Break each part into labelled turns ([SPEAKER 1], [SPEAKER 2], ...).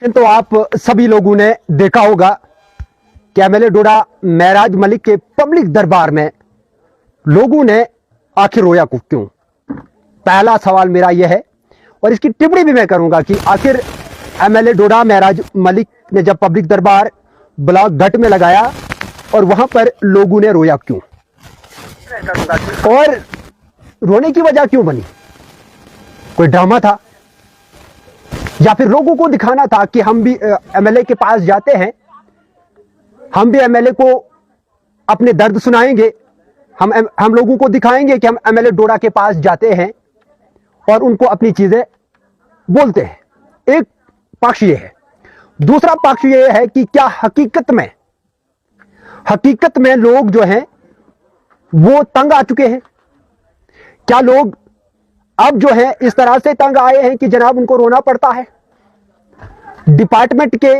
[SPEAKER 1] तो आप सभी लोगों ने देखा होगा कि एमएलए डोडा महराज मलिक के पब्लिक दरबार में लोगों ने आखिर रोया क्यों। पहला सवाल मेरा यह है और इसकी टिप्पणी भी मैं करूंगा कि आखिर एमएलए डोडा महराज मलिक ने जब पब्लिक दरबार ब्लॉक घट में लगाया और वहां पर लोगों ने रोया क्यों और रोने की वजह क्यों बनी। कोई ड्रामा था या फिर लोगों को दिखाना था कि हम भी एमएलए के पास जाते हैं, हम भी एमएलए को अपने दर्द सुनाएंगे, हम लोगों को दिखाएंगे कि हम एमएलए डोडा के पास जाते हैं और उनको अपनी चीजें बोलते हैं। एक पक्ष ये है। दूसरा पक्ष ये है कि क्या हकीकत में लोग जो हैं वो तंग आ चुके हैं। क्या लोग अब जो है इस तरह से तंग आए हैं कि जनाब उनको रोना पड़ता है। डिपार्टमेंट के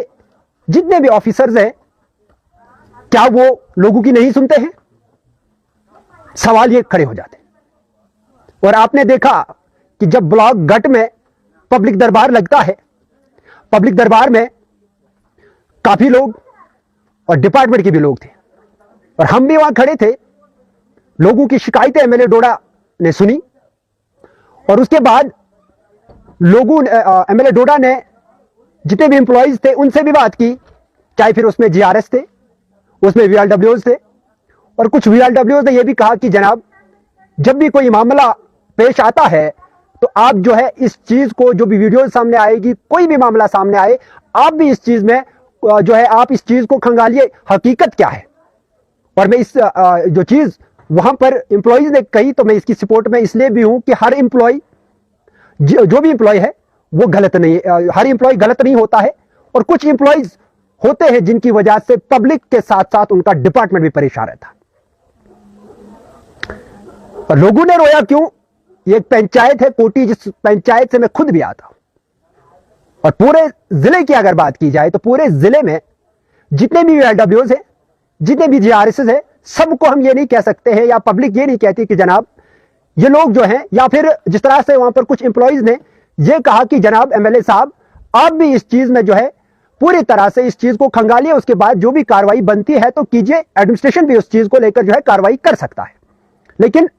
[SPEAKER 1] जितने भी ऑफिसर्स हैं क्या वो लोगों की नहीं सुनते हैं। सवाल ये खड़े हो जाते हैं। और आपने देखा कि जब ब्लॉक घट में पब्लिक दरबार लगता है, पब्लिक दरबार में काफी लोग और डिपार्टमेंट के भी लोग थे और हम भी वहां खड़े थे। लोगों की शिकायतें एमएलए डोडा ने सुनी और उसके बाद लोगों एमएलए डोडा ने जितने भी एम्प्लॉइज थे उनसे भी बात की, चाहे फिर उसमें जीआरएस थे, उसमें वीआरडब्ल्यूज थे और कुछ वीआरडब्ल्यूज ने यह भी कहा कि जनाब जब भी कोई मामला पेश आता है तो आप जो है इस चीज को, जो भी वीडियो सामने आएगी, कोई भी मामला सामने आए, आप भी इस चीज में जो है आप इस चीज को खंगालिए, हकीकत क्या है। और मैं इस जो चीज वहां पर एम्प्लॉइज ने कही तो मैं इसकी सपोर्ट में इसलिए भी हूं कि हर एम्प्लॉय जो भी एम्प्लॉय है वो गलत नहीं, हर एम्प्लॉय गलत नहीं होता है और कुछ एम्प्लॉइज होते हैं जिनकी वजह से पब्लिक के साथ साथ उनका डिपार्टमेंट भी परेशान रहता। और लोगों ने रोया क्यों। ये एक पंचायत है कोटी, जिस पंचायत से मैं खुद भी आता हूं और पूरे जिले की अगर बात की जाए तो पूरे जिले में जितने भी वीआरडब्ल्यूज हैं, जितने भी जीआरएस है, सबको हम ये नहीं कह सकते हैं या पब्लिक ये नहीं कहती कि जनाब ये लोग जो हैं, या फिर जिस तरह से वहां पर कुछ एम्प्लॉइज ने ये कहा कि जनाब एमएलए साहब आप भी इस चीज में जो है पूरी तरह से इस चीज को खंगालिए, उसके बाद जो भी कार्रवाई बनती है तो कीजिए। एडमिनिस्ट्रेशन भी उस चीज को लेकर जो है कार्रवाई कर सकता है, लेकिन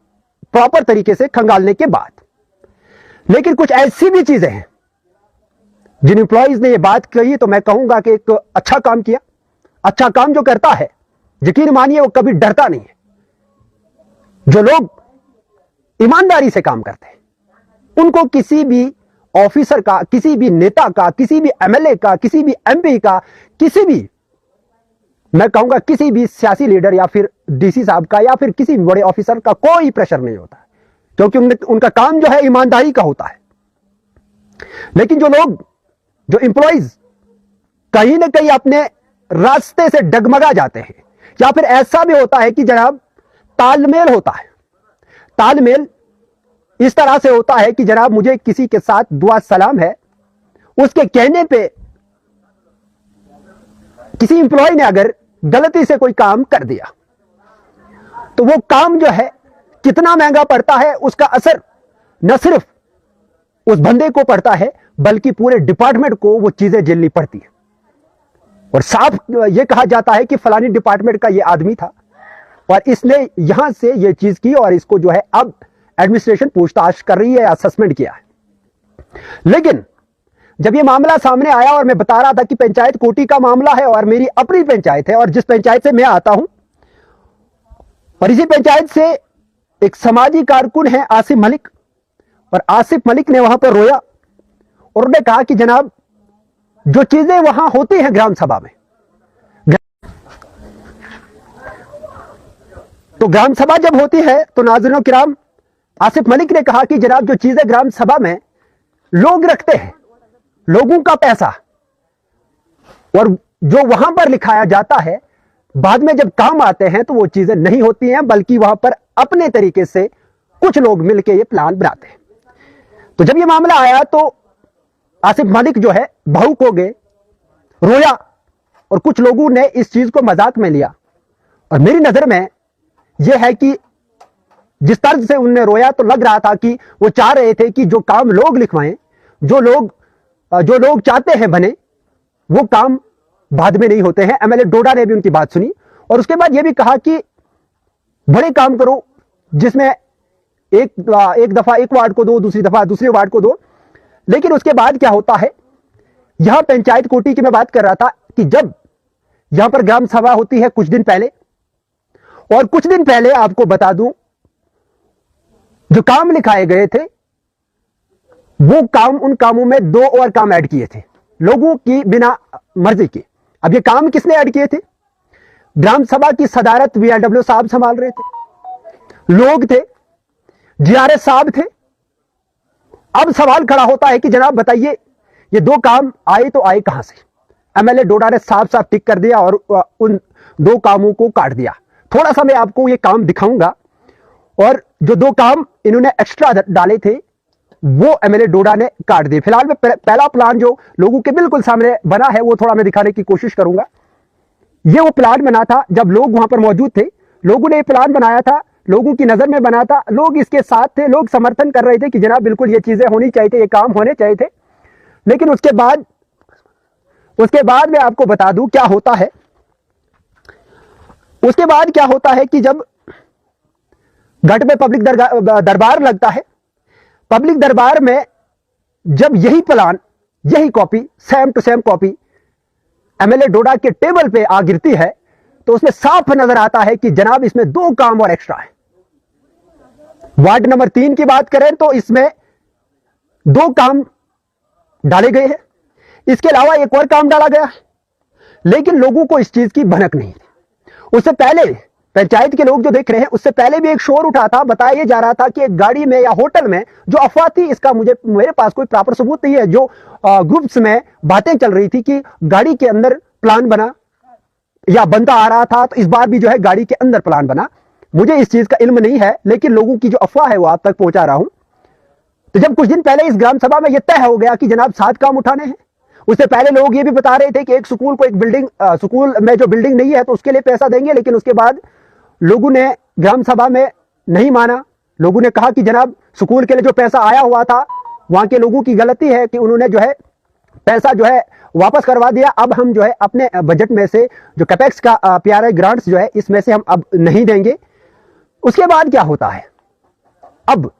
[SPEAKER 1] प्रॉपर तरीके से खंगालने के बाद। लेकिन कुछ ऐसी भी चीजें हैं जिन एम्प्लॉइज ने ये बात कही तो मैं कहूंगा कि एक अच्छा काम किया। अच्छा काम जो करता है यकीन मानिए वो कभी डरता नहीं है। जो लोग ईमानदारी से काम करते हैं उनको किसी भी ऑफिसर का, किसी भी नेता का, किसी भी एमएलए का, किसी भी एमपी का, किसी भी, मैं कहूंगा किसी भी सियासी लीडर या फिर डीसी साहब का या फिर किसी भी बड़े ऑफिसर का कोई प्रेशर नहीं होता है, क्योंकि उनका काम जो है ईमानदारी का होता है। लेकिन जो लोग, जो एम्प्लॉइज कहीं ना कहीं अपने रास्ते से डगमगा जाते हैं या फिर ऐसा भी होता है कि जनाब तालमेल होता है, तालमेल इस तरह से होता है कि जनाब मुझे किसी के साथ दुआ सलाम है, उसके कहने पे किसी एम्प्लॉय ने अगर गलती से कोई काम कर दिया तो वो काम जो है कितना महंगा पड़ता है, उसका असर न सिर्फ उस बंदे को पड़ता है बल्कि पूरे डिपार्टमेंट को वो चीजें झेलनी पड़ती है। और साफ ये कहा जाता है कि फलानी डिपार्टमेंट का ये आदमी था और इसने यहां से ये चीज की और इसको जो है अब एडमिनिस्ट्रेशन पूछताछ कर रही है, असेसमेंट किया है। लेकिन जब ये मामला सामने आया और मैं बता रहा था कि पंचायत कोटी का मामला है और मेरी अपनी पंचायत है और जिस पंचायत से मैं आता हूं, और इसी पंचायत से एक समाजी कारकुन है आसिफ मलिक, और आसिफ मलिक ने वहां पर रोया और उन्होंने कहा कि जनाब जो चीजें वहां होती हैं ग्राम सभा में, तो ग्राम सभा जब होती है तो नाज़रीन किराम, आसिफ मलिक ने कहा कि जनाब जो चीजें ग्राम सभा में लोग रखते हैं, लोगों का पैसा, और जो वहां पर लिखाया जाता है बाद में जब काम आते हैं तो वो चीजें नहीं होती हैं, बल्कि वहां पर अपने तरीके से कुछ लोग मिलकर ये प्लान बनाते हैं। तो जब ये मामला आया तो आसिफ मलिक जो है भावुक हो गए, रोया, और कुछ लोगों ने इस चीज को मजाक में लिया। और मेरी नजर में यह है कि जिस तर्ज से उनने रोया तो लग रहा था कि वो चाह रहे थे कि जो काम लोग लिखवाएं, जो लोग चाहते हैं बने, वो काम बाद में नहीं होते हैं। एमएलए डोडा ने भी उनकी बात सुनी और उसके बाद यह भी कहा कि बड़े काम करो, जिसमें एक दफा एक वार्ड को दो, दूसरी दफा दूसरे वार्ड को दो। लेकिन उसके बाद क्या होता है, यहां पंचायत कोटी की मैं बात कर रहा था कि जब यहां पर ग्राम सभा होती है कुछ दिन पहले, और कुछ दिन पहले आपको बता दूं जो काम लिखाए गए थे वो काम, उन कामों में 2 और काम ऐड किए थे लोगों की बिना मर्जी के। अब ये काम किसने ऐड किए थे? ग्राम सभा की सदारत वीएलडब्ल्यू साहब संभाल रहे थे, लोग थे, जीआरएस साहब थे। अब सवाल खड़ा होता है कि जनाब बताइए ये 2 काम आए तो आए कहां से? एमएलए डोडा ने साफ साफ टिक कर दिया और उन 2 कामों को काट दिया। थोड़ा सा मैं आपको ये काम दिखाऊंगा, और जो 2 काम इन्होंने एक्स्ट्रा डाले थे वो एमएलए डोडा ने काट दिए। फिलहाल मैं पहला प्लान जो लोगों के बिल्कुल सामने बना है वो थोड़ा मैं दिखाने की कोशिश करूंगा। ये वो प्लान बना था जब लोग वहां पर मौजूद थे, लोगों ने ये प्लान बनाया था, लोगों की नजर में बना था, लोग इसके साथ थे, लोग समर्थन कर रहे थे कि जनाब बिल्कुल ये चीजें होनी चाहिए थे, ये काम होने चाहिए थे। लेकिन उसके बाद मैं आपको बता दूं क्या होता है। उसके बाद क्या होता है कि जब गढ़ में पब्लिक दरबार लगता है, पब्लिक दरबार में जब यही प्लान, यही copy, same to same copy MLA Doda के टेबल पे आ गिरती है, तो उसमें साफ नजर आता है कि जनाब इसमें 2 काम और एक्स्ट्रा है। वार्ड नंबर 3 की बात करें तो इसमें 2 काम डाले गए हैं, इसके अलावा एक और काम डाला गया है, लेकिन लोगों को इस चीज की भनक नहीं थी। उससे पहले पंचायत के लोग जो देख रहे हैं, उससे पहले भी एक शोर उठा था, बताया जा रहा था कि एक गाड़ी में या होटल में जो अफवाह थी, इसका मेरे पास कोई प्रॉपर सबूत नहीं है, जो ग्रुप्स में बातें चल रही थी कि गाड़ी के अंदर प्लान बना या बनता आ रहा था, तो इस बार भी जो है गाड़ी के अंदर प्लान बना। मुझे इस चीज का इल्म नहीं है, लेकिन लोगों की जो अफवाह है वो आप तक पहुंचा रहा हूं। तो जब कुछ दिन पहले इस ग्राम सभा में यह तय हो गया कि जनाब 7 काम उठाने हैं, उससे पहले लोग ये भी बता रहे थे कि एक स्कूल को, एक बिल्डिंग, स्कूल में जो बिल्डिंग नहीं है तो उसके लिए पैसा देंगे। लेकिन उसके बाद लोगों ने ग्राम सभा में नहीं माना। लोगों ने कहा कि जनाब स्कूल के लिए जो पैसा आया हुआ था, वहां के लोगों की गलती है कि उन्होंने जो है पैसा जो है वापस करवा दिया। अब हम जो है अपने बजट में से जो कैपेक्स का पीआरआई ग्रांट्स जो है इसमें से हम अब नहीं देंगे। उसके बाद क्या होता है, अब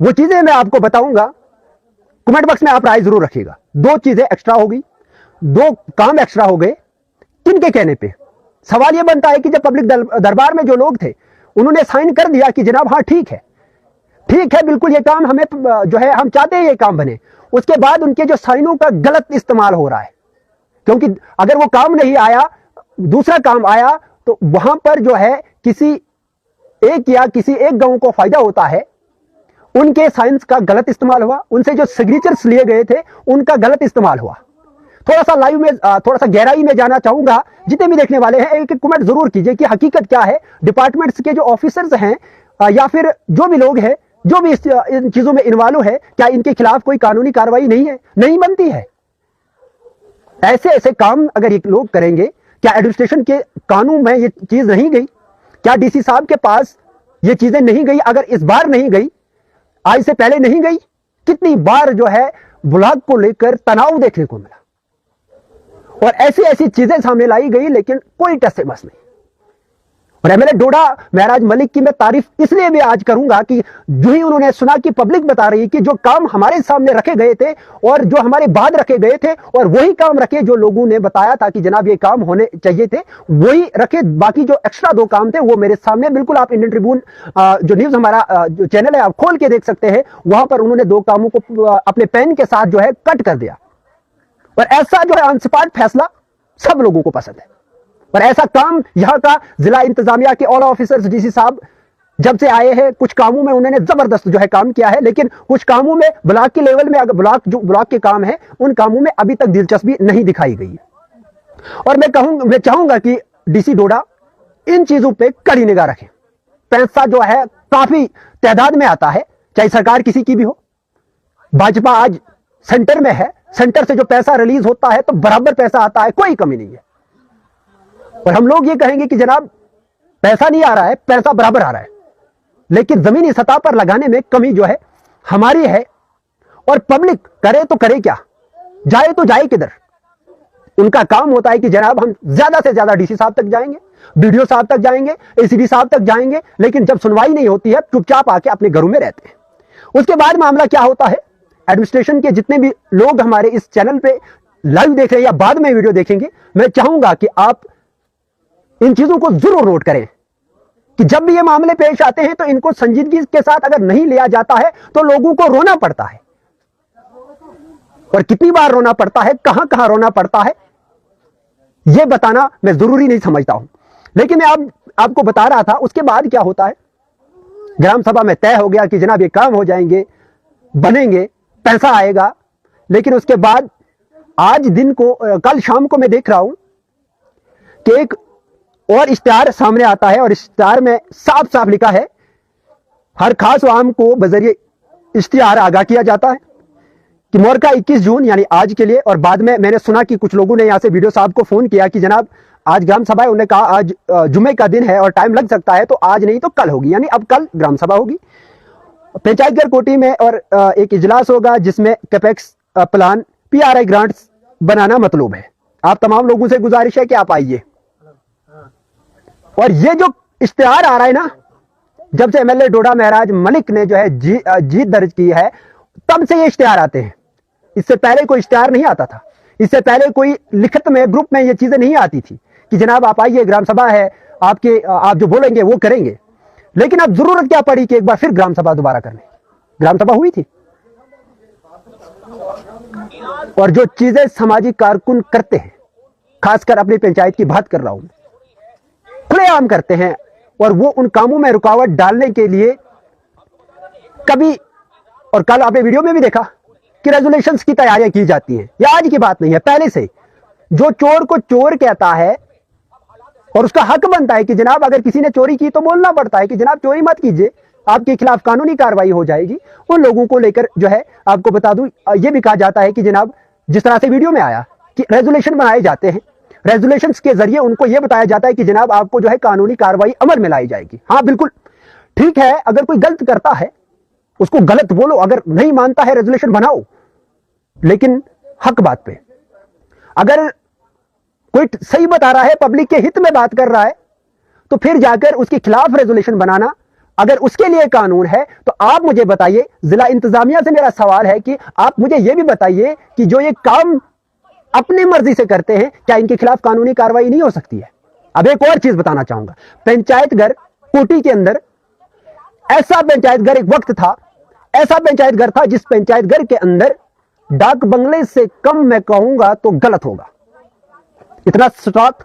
[SPEAKER 1] वो चीजें मैं आपको बताऊंगा। कमेंट बॉक्स में आप राय जरूर रखिएगा। 2 चीजें एक्स्ट्रा हो गई, 2 काम एक्स्ट्रा हो गए, किनके कहने पे? सवाल यह बनता है कि जब पब्लिक दरबार में जो लोग थे उन्होंने साइन कर दिया कि जनाब हाँ ठीक है, ठीक है, बिल्कुल ये काम हमें जो है हम चाहते हैं ये काम बने। उसके बाद उनके जो साइनों का गलत इस्तेमाल हो रहा है, क्योंकि अगर वो काम नहीं आया, दूसरा काम आया, तो वहां पर जो है किसी एक गांव को फायदा होता है। उनके साइंस का गलत इस्तेमाल हुआ, उनसे जो सिग्नेचर्स लिए गए थे उनका गलत इस्तेमाल हुआ। थोड़ा सा लाइव में, थोड़ा सा गहराई में जाना चाहूंगा। जितने भी देखने वाले हैं एक कमेंट जरूर कीजिए कि हकीकत क्या है। डिपार्टमेंट्स के जो ऑफिसर्स हैं या फिर जो भी लोग हैं जो भी इन चीजों में इन्वॉल्व है, क्या इनके खिलाफ कोई कानूनी कार्रवाई नहीं बनती है? ऐसे ऐसे काम अगर ये लोग करेंगे, क्या एडमिनिस्ट्रेशन के कानून में ये चीज नहीं गई? क्या डीसी साहब के पास ये चीजें नहीं गई? अगर इस बार नहीं गई, आज से पहले नहीं गई, कितनी बार जो है ब्लॉक को लेकर तनाव देखने को मिला और ऐसी ऐसी चीजें सामने लाई गई, लेकिन कोई टस से मस नहीं। और एमएलए डोडा महराज मलिक की मैं तारीफ इसलिए भी आज करूंगा कि जो ही उन्होंने सुना कि पब्लिक बता रही कि जो काम हमारे सामने रखे गए थे और जो हमारे बाद रखे गए थे, और वही काम रखे जो लोगों ने बताया था कि जनाब ये काम होने चाहिए थे, वही रखे। बाकी जो एक्स्ट्रा 2 काम थे वो मेरे सामने, बिल्कुल आप इंडियन ट्रिब्यून जो न्यूज हमारा जो चैनल है आप खोल के देख सकते हैं। वहां पर उन्होंने 2 कामों को अपने पेन के साथ जो है कट कर दिया। और ऐसा जो है अनस्पॉट फैसला सब लोगों को पसंद है। पर ऐसा काम यहां का जिला इंतजामिया के ऑल ऑफिसर्स, डीसी साहब जब से आए हैं, कुछ कामों में उन्होंने जबरदस्त जो है काम किया है, लेकिन कुछ कामों में ब्लॉक के लेवल में, अगर ब्लॉक के काम है उन कामों में अभी तक दिलचस्पी नहीं दिखाई गई। और मैं चाहूंगा कि डीसी डोडा इन चीजों पे कड़ी निगाह रखें। पैसा जो है काफी तादाद में आता है, चाहे सरकार किसी की भी हो। भाजपा आज सेंटर में है, सेंटर से जो पैसा रिलीज होता है तो बराबर पैसा आता है, कोई कमी नहीं है। और हम लोग ये कहेंगे कि जनाब पैसा नहीं आ रहा है, पैसा बराबर आ रहा है, लेकिन जमीनी सतह पर लगाने में कमी जो है हमारी है। और पब्लिक करे तो करे क्या, जाए तो जाए किधर? उनका काम होता है कि जनाब हम ज्यादा से ज्यादा डीसी साहब तक जाएंगे, बीडीओ साहब तक जाएंगे, एसीडी साहब तक जाएंगे, लेकिन जब सुनवाई नहीं होती है चुपचाप आके अपने घरों में रहते हैं। उसके बाद मामला क्या होता है, एडमिनिस्ट्रेशन के जितने भी लोग हमारे इस चैनल पे लाइव देख रहे हैं या बाद में वीडियो देखेंगे, मैं चाहूंगा कि आप इन चीजों को जरूर नोट करें कि जब भी ये मामले पेश आते हैं तो इनको संजीदगी के साथ अगर नहीं लिया जाता है तो लोगों को रोना पड़ता है, और कितनी बार रोना पड़ता है, कहां कहां रोना पड़ता है, यह बताना मैं जरूरी नहीं समझता हूं। लेकिन मैं आपको बता रहा था उसके बाद क्या होता है। ग्राम सभा में तय हो गया कि जनाब ये काम हो जाएंगे, बनेंगे, पैसा आएगा, लेकिन उसके बाद आज दिन को, कल शाम को मैं देख रहा हूं कि एक और इश्तिहार सामने आता है, और इश्तिहार में साफ साफ लिखा है, हर खास आवाम को बजरिए इश्तिहार आगाह किया जाता है कि मोरका 21 जून यानी आज के लिए। और बाद में मैंने सुना कि कुछ लोगों ने यहां से वीडियो साहब को फोन किया कि जनाब आज ग्राम सभा है, उन्होंने कहा आज जुमे का दिन है और टाइम लग सकता है, तो आज नहीं तो कल होगी, यानी अब कल ग्राम सभा होगी पंचायत घर कोटी में, और एक इजलास होगा जिसमें कैपेक्स प्लान पीआरआई ग्रांट्स बनाना मतलब है। आप तमाम लोगों से गुजारिश है कि आप आइए। और ये जो इश्तिहार आ रहा है ना, जब से एमएलए डोडा महराज मलिक ने जो है जीत दर्ज की है, तब से ये इश्तिहार आते हैं। इससे पहले कोई इश्तिहार नहीं आता था, इससे पहले कोई लिखित में ग्रुप में ये चीजें नहीं आती थी कि जनाब आप आइए, ग्राम सभा है, आप जो बोलेंगे वो करेंगे। लेकिन अब जरूरत क्या पड़ी कि एक बार फिर ग्राम सभा दोबारा करने। ग्राम सभा हुई थी, और जो चीजें सामाजिक कारकुन करते हैं, खासकर अपनी पंचायत की बात कर रहा हूं, खुलेआम करते हैं, और वो उन कामों में रुकावट डालने के लिए कभी, और कल आपने वीडियो में भी देखा कि रेजोल्यूशंस की तैयारियां की जाती हैं। यह आज की बात नहीं है, पहले से जो चोर को चोर कहता है और उसका हक बनता है कि जनाब अगर किसी ने चोरी की तो बोलना पड़ता है कि जनाब चोरी मत कीजिए, आपके खिलाफ कानूनी कार्रवाई हो जाएगी। उन लोगों को लेकर जो है आपको बता दूं, यह भी कहा जाता है कि जनाब जिस तरह से वीडियो में आया कि रेजोल्यूशन बनाए जाते हैं, रेजोल्यूशन के जरिए उनको यह बताया जाता है कि जनाब आपको जो है कानूनी कार्रवाई अमल में लाई जाएगी। हाँ बिल्कुल ठीक है, अगर कोई गलत करता है उसको गलत बोलो, अगर नहीं मानता है रेजोल्यूशन बनाओ, लेकिन हक बात पे। अगर कोई सही बता रहा है, पब्लिक के हित में बात कर रहा है, तो फिर जाकर उसके खिलाफ रेजोल्यूशन बनाना, अगर उसके लिए कानून है तो आप मुझे बताइए। जिला इंतजामिया से मेरा सवाल है कि आप मुझे यह भी बताइए कि जो ये काम अपनी मर्जी से करते हैं, क्या इनके खिलाफ कानूनी कार्रवाई नहीं हो सकती है? अब एक और चीज बताना चाहूंगा, पंचायत घर कोटी के अंदर ऐसा पंचायत घर एक वक्त था, ऐसा पंचायत घर था जिस पंचायत घर के अंदर डाक बंगले से कम मैं कहूंगा तो गलत होगा, इतना स्टॉक,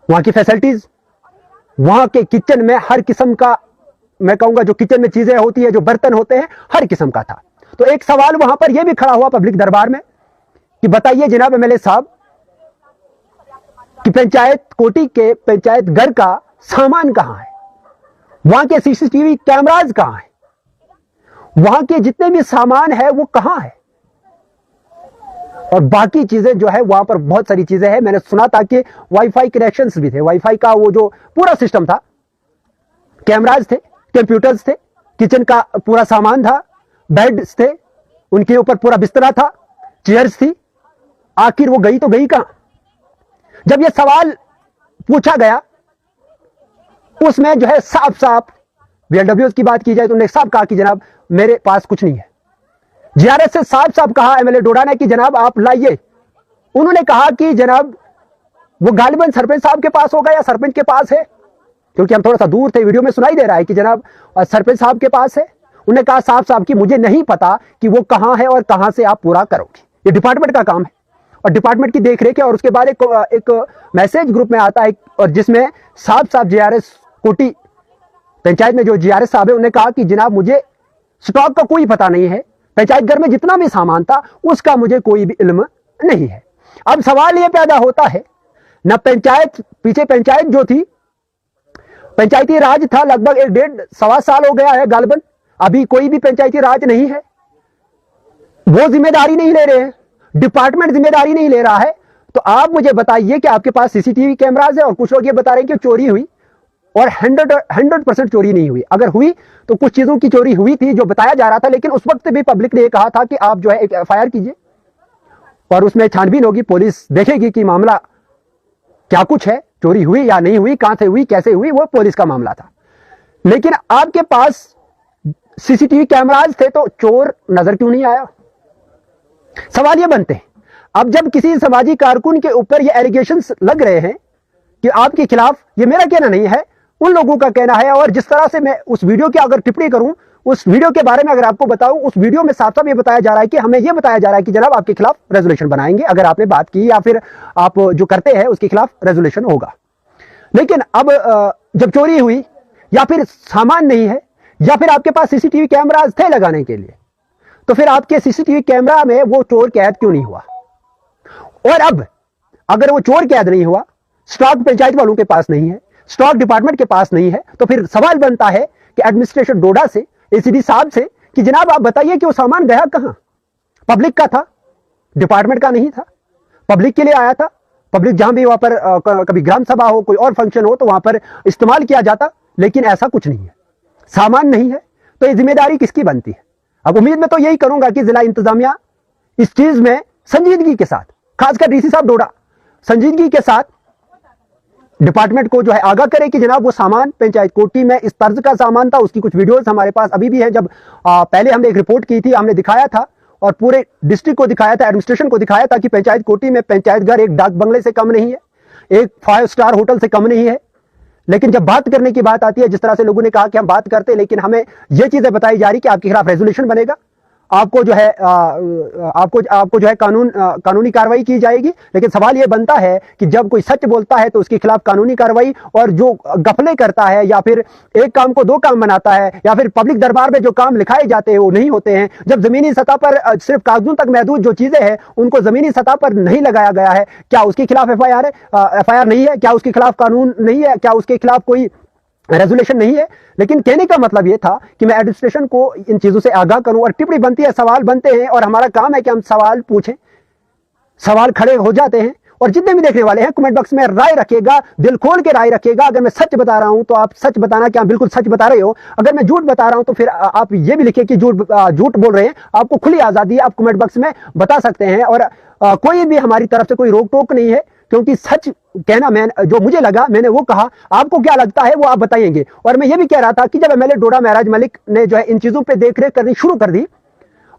[SPEAKER 1] वहां की फैसिलिटीज, वहां के किचन में हर किस्म का, मैं कहूंगा जो किचन में चीजें होती है, जो बर्तन होते हैं, हर किस्म का था। तो एक सवाल वहां पर यह भी खड़ा हुआ पब्लिक दरबार में कि बताइए जनाब एमएलए साहब कि पंचायत कोटी के पंचायत घर का सामान कहां है, वहां के सीसीटीवी कैमराज कहां है, वहां के जितने भी सामान है वो कहां है, और बाकी चीजें जो है वहां पर बहुत सारी चीजें हैं। मैंने सुना था कि वाईफाई कनेक्शंस भी थे, वाईफाई का वो जो पूरा सिस्टम था, कैमराज थे, कंप्यूटर्स थे, किचन का पूरा सामान था, बेड्स थे, उनके ऊपर पूरा बिस्तरा था, चेयर्स थी। आखिर वो गई तो गई कहां? जब ये सवाल पूछा गया उसमें जो है साफ साफ बीएलडब्ल्यूएस की बात की जाए तो उन्होंने साफ कहा कि जनाब मेरे पास कुछ नहीं है। जीआरएस से साफ साफ कहा एमएलए डोडा ने कि जनाब आप लाइए। उन्होंने कहा कि जनाब वो गालिबन सरपंच साहब के पास होगा या सरपंच के पास है, क्योंकि हम थोड़ा सा दूर थे, वीडियो में सुनाई दे रहा है कि जनाब सरपंच साहब के पास है। उन्होंने कहा साफ साफ कि मुझे नहीं पता कि वो कहां है और कहां से आप पूरा करोगे, ये डिपार्टमेंट का काम है और डिपार्टमेंट की देखरेख है। और उसके बाद एक मैसेज ग्रुप में आता है और जिसमें साफ साफ जीआरएस कोटी पंचायत में जो जीआरएस साहब है उन्होंने कहा कि जनाब मुझे स्टॉक का कोई पता नहीं है, पंचायत घर में जितना भी सामान था उसका मुझे कोई भी इल्म नहीं है। अब सवाल यह पैदा होता है ना, पंचायत पीछे पंचायत जो थी, पंचायती राज था, लगभग 1.5-1.25 साल हो गया है गालिबन, अभी कोई भी पंचायती राज नहीं है, वो जिम्मेदारी नहीं ले रहे हैं, डिपार्टमेंट जिम्मेदारी नहीं ले रहा है। तो आप मुझे बताइए कि आपके पास सीसीटीवी कैमराज है और कुछ लोग ये बता रहे हैं कि चोरी हुई और 100% चोरी नहीं हुई। अगर हुई तो कुछ चीजों की चोरी हुई थी जो बताया जा रहा था, लेकिन उस वक्त भी पब्लिक ने कहा था कि आप जो है एक एफआईआर कीजिए। और उसमें छानबीन होगी, पुलिस देखेगी कि मामला क्या कुछ है, चोरी हुई या नहीं हुई, कहां से हुई, कैसे हुई, वो पुलिस का मामला था। लेकिन आपके पास सीसीटीवी कैमराज थे तो चोर नजर क्यों नहीं आया? सवाल ये बनते हैं। अब जब किसी सामाजिक कारकुन के ऊपर ये एलिगेशंस लग रहे हैं कि आपके खिलाफ, ये मेरा कहना नहीं है, उन लोगों का कहना है, और जिस तरह से मैं उस वीडियो की अगर टिप्पणी करूं, उस वीडियो के बारे में अगर आपको बताऊं, उस वीडियो में साफ साफ ये बताया जा रहा है कि हमें ये बताया जा रहा है कि जनाब आपके खिलाफ रेजोल्यूशन बनाएंगे अगर आपने बात की या फिर आप जो करते हैं उसके खिलाफ रेजोल्यूशन होगा। लेकिन अब जब चोरी हुई या फिर सामान नहीं है या फिर आपके पास सीसीटीवी कैमराज थे लगाने के लिए, तो फिर आपके सीसीटीवी कैमरा में वो चोर कैद क्यों नहीं हुआ? और अब अगर वो चोर कैद नहीं हुआ, स्टॉक पंचायत वालों के पास नहीं है, स्टॉक डिपार्टमेंट के पास नहीं है, तो फिर सवाल बनता है कि एडमिनिस्ट्रेशन डोडा से, एसीडी साहब से, कि जनाब आप बताइए कि वो सामान गया कहां? पब्लिक का था, डिपार्टमेंट का नहीं था, पब्लिक के लिए आया था। पब्लिक जहां भी वहां पर कभी ग्राम सभा हो, कोई और फंक्शन हो, तो वहां पर इस्तेमाल किया जाता, लेकिन ऐसा कुछ नहीं है, सामान नहीं है, तो ये जिम्मेदारी किसकी बनती है? अब उम्मीद में तो यही करूंगा कि जिला इंतजामिया इस चीज में संजीदगी के साथ, खासकर डीसी साहब डोडा संजीदगी के साथ डिपार्टमेंट को जो है आगाह करे कि जनाब वो सामान पंचायत कोठी में इस तर्ज का सामान था। उसकी कुछ वीडियोस हमारे पास अभी भी है। जब पहले हमने एक रिपोर्ट की थी, हमने दिखाया था और पूरे डिस्ट्रिक्ट को दिखाया था, एडमिनिस्ट्रेशन को दिखाया था कि पंचायत कोठी में पंचायत घर एक डाक बंगले से कम नहीं है, एक 5 स्टार होटल से कम नहीं है। लेकिन जब बात करने की बात आती है, जिस तरह से लोगों ने कहा कि हम बात करते हैं, लेकिन हमें यह चीजें बताई जा रही कि आपके खिलाफ रेजोल्यूशन बनेगा, आपको जो है आपको जो है कानूनी कार्रवाई की जाएगी। लेकिन सवाल यह बनता है कि जब कोई सच बोलता है तो उसके खिलाफ कानूनी कार्रवाई, और जो गफले करता है या फिर एक काम को 2 काम बनाता है या फिर पब्लिक दरबार में जो काम लिखाए जाते हैं वो नहीं होते हैं, जब जमीनी सतह पर सिर्फ कागजों तक महदूद जो चीजें हैं उनको जमीनी सतह पर नहीं लगाया गया है, क्या उसके खिलाफ एफआईआर है? एफआईआर नहीं है? क्या उसके खिलाफ कानून नहीं है? क्या उसके खिलाफ कोई रेजोल्यूशन नहीं है? लेकिन कहने का मतलब यह था कि मैं एडमिनिस्ट्रेशन को इन चीजों से आगाह करूं, और टिप्पणी बनती है, सवाल बनते हैं, और हमारा काम है कि हम सवाल पूछें, सवाल खड़े हो जाते हैं। और जितने भी देखने वाले हैं कमेंट बॉक्स में राय रखिएगा, दिल खोल के राय रखिएगा। अगर मैं सच बता रहा हूं तो आप सच बताना कि आप बिल्कुल सच बता रहे हो, अगर मैं झूठ बता रहा हूं तो फिर आप ये भी लिखिए कि झूठ बोल रहे हैं। आपको खुली आजादी है, आप कमेंट बॉक्स में बता सकते हैं, और कोई भी हमारी तरफ से कोई रोक टोक नहीं है, क्योंकि सच कहना, मैं जो मुझे लगा मैंने वो कहा, आपको क्या लगता है वो आप बताएंगे। और मैं ये भी कह रहा था कि जब एमएलए डोडा महराज मलिक ने जो है इन चीजों पे देखरेख करनी शुरू कर दी,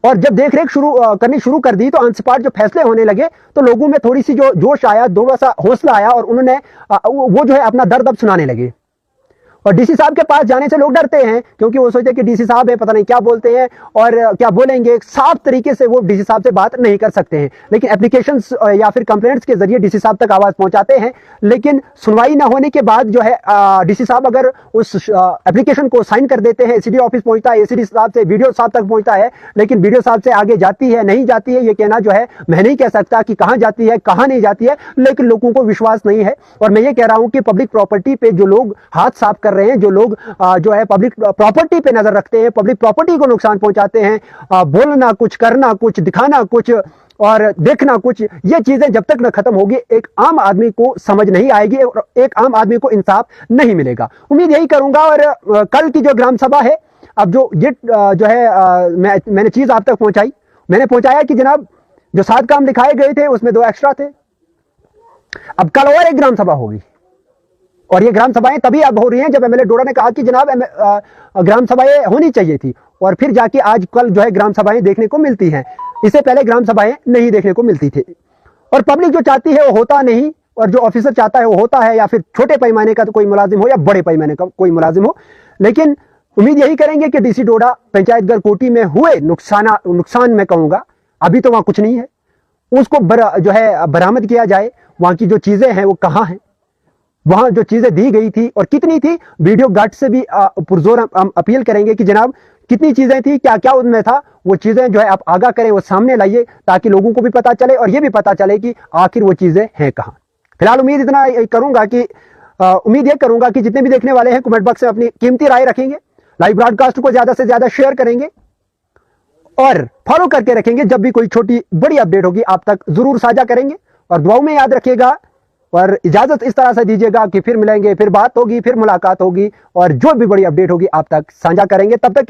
[SPEAKER 1] और जब देखरेख करनी शुरू कर दी, तो ऑन स्पॉट जो फैसले होने लगे तो लोगों में थोड़ी सी जो जोश आया, थोड़ा सा हौसला आया, और उन्होंने वो जो है अपना दर्द अब सुनाने लगे। और डीसी साहब के पास जाने से लोग डरते हैं, क्योंकि वो सोचते हैं कि डीसी साहब है, पता नहीं क्या बोलते हैं और क्या बोलेंगे। साफ तरीके से वो डीसी साहब से बात नहीं कर सकते हैं, लेकिन एप्लीकेशंस या फिर कंप्लेंट्स के जरिए डीसी साहब तक आवाज पहुंचाते हैं। लेकिन सुनवाई ना होने के बाद जो है डीसी साहब अगर उस एप्लीकेशन को साइन कर देते हैं, एसीडी ऑफिस पहुंचता है, एसीडी साहब से वीडियो साहब तक पहुंचता है, लेकिन वीडियो साहब से आगे जाती है नहीं जाती है, ये कहना जो है मैं नहीं कह सकता कि कहां जाती है कहां नहीं जाती है, लेकिन लोगों को विश्वास नहीं है। और मैं ये कह रहा हूं कि पब्लिक प्रॉपर्टी पे जो लोग हाथ साफ कर रहे हैं, जो लोग जो है पब्लिक प्रॉपर्टी पे नजर रखते हैं, पब्लिक प्रॉपर्टी को नुकसान पहुंचाते हैं, बोलना कुछ, करना कुछ, दिखाना कुछ और देखना कुछ, ये चीजें जब तक न खत्म होगी एक आम आदमी को समझ नहीं आएगी और एक आम आदमी को इंसाफ नहीं मिलेगा। उम्मीद यही करूंगा। और कल की जो ग्राम सभा है, अब जो है मैंने चीज आप तक पहुंचाई, मैंने पहुंचाया कि जनाब जो 7 काम दिखाए गए थे उसमें 2 एक्स्ट्रा थे। अब कल और एक ग्राम सभा होगी, और ये ग्राम सभाएं तभी अब हो रही हैं जब एमएलए डोडा ने कहा कि जनाब ग्राम सभाएं होनी चाहिए थी, और फिर जाके आज कल जो है ग्राम सभाएं देखने को मिलती हैं। इससे पहले ग्राम सभाएं नहीं देखने को मिलती थी। और पब्लिक जो चाहती है वो होता नहीं, और जो ऑफिसर चाहता है वो होता है, या फिर छोटे पैमाने का तो कोई मुलाजिम हो या बड़े पैमाने का कोई मुलाजिम हो। लेकिन उम्मीद यही करेंगे कि डीसी डोडा पंचायत घर कोठी में हुए नुकसान मैं कहूंगा, अभी तो वहां कुछ नहीं है, उसको जो है बरामद किया जाए। वहां की जो चीजें हैं वो कहां हैं, वहां जो चीजें दी गई थी और कितनी थी, वीडियो गार्ड से भी पुरजोर हम अपील करेंगे कि जनाब कितनी चीजें थी, क्या क्या उनमें था, वो चीजें जो है आप आगाह करें, वो सामने लाइए, ताकि लोगों को भी पता चले और ये भी पता चले कि आखिर वो चीजें हैं कहां। फिलहाल उम्मीद इतना करूंगा कि उम्मीद ये करूंगा कि जितने भी देखने वाले हैं कमेंट बॉक्स में अपनी कीमती राय रखेंगे, लाइव ब्रॉडकास्ट को ज्यादा से ज्यादा शेयर करेंगे और फॉलो करके रखेंगे। जब भी कोई छोटी बड़ी अपडेट होगी आप तक जरूर साझा करेंगे, और दुआओं में याद रखिएगा। और इजाजत इस तरह से दीजिएगा कि फिर मिलेंगे, फिर बात होगी, फिर मुलाकात होगी, और जो भी बड़ी अपडेट होगी आप तक साझा करेंगे। तब तक